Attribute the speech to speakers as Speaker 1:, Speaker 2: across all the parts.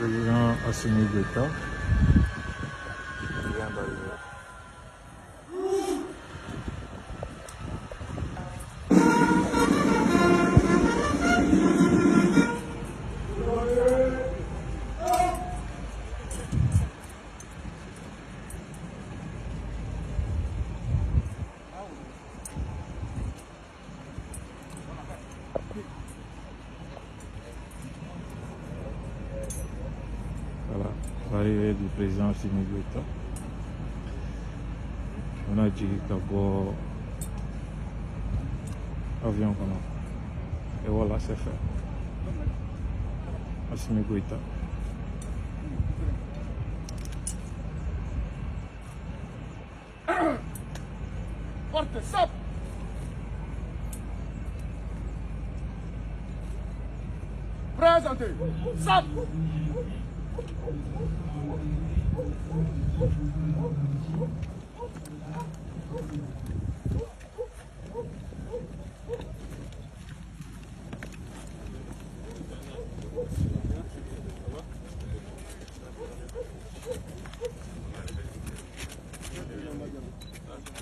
Speaker 1: président Assimi Goïta vient d'arriver. Voilà, l'arrivée du président Assimi Goïta. On a dit d'abord avion qu'on a. Et voilà, c'est fait. Assimi Goïta.
Speaker 2: Porte, stop! Présentez! Stop!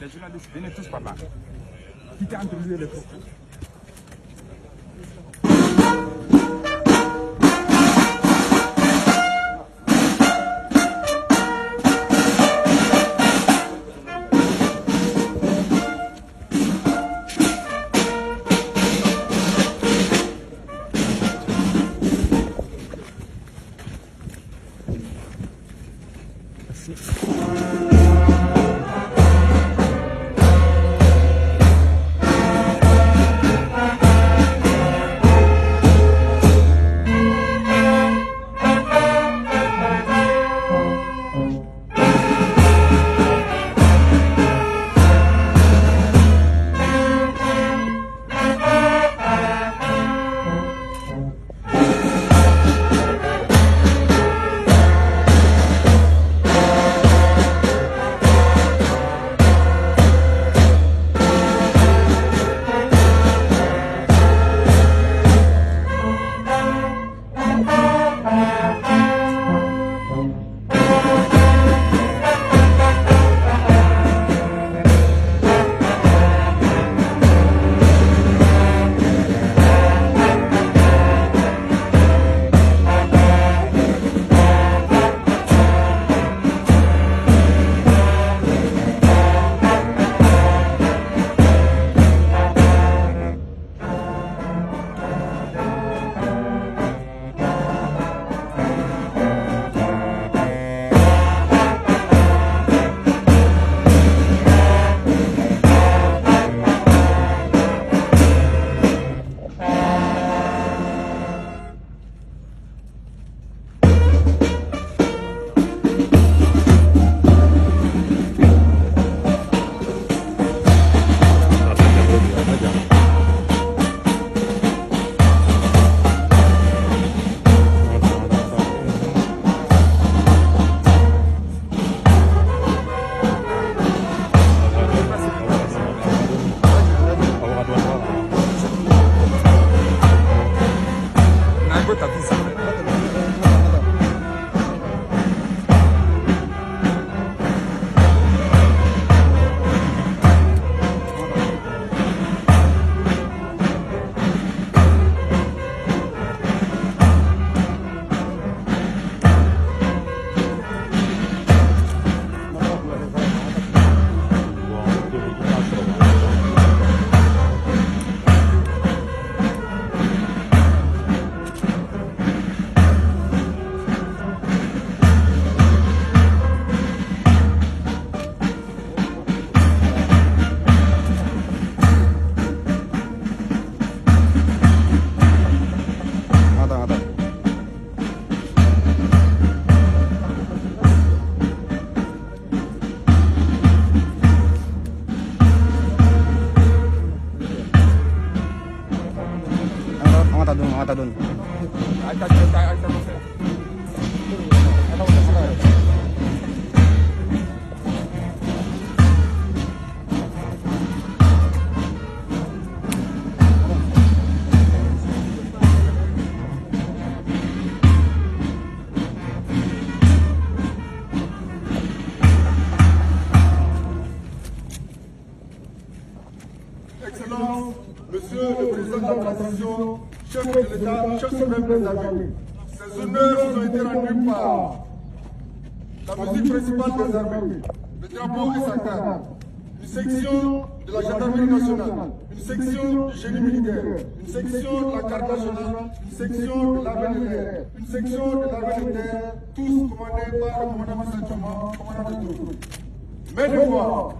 Speaker 2: Les journalistes, venez tous par là. Quittez entre lui et les faux.
Speaker 3: Mata doon.
Speaker 4: chef de l'État, chef suprême des armées. Ces honneurs ont été rendus par la musique principale des armées, le drapeau et sa carte, une section de la gendarmerie nationale, une section du génie militaire, une section de la garde nationale, une section de l'armée de l'air, une section de l'armée de terre, tous commandés par le commandant Moussa Dioma, commandant de tout. Mais de moi,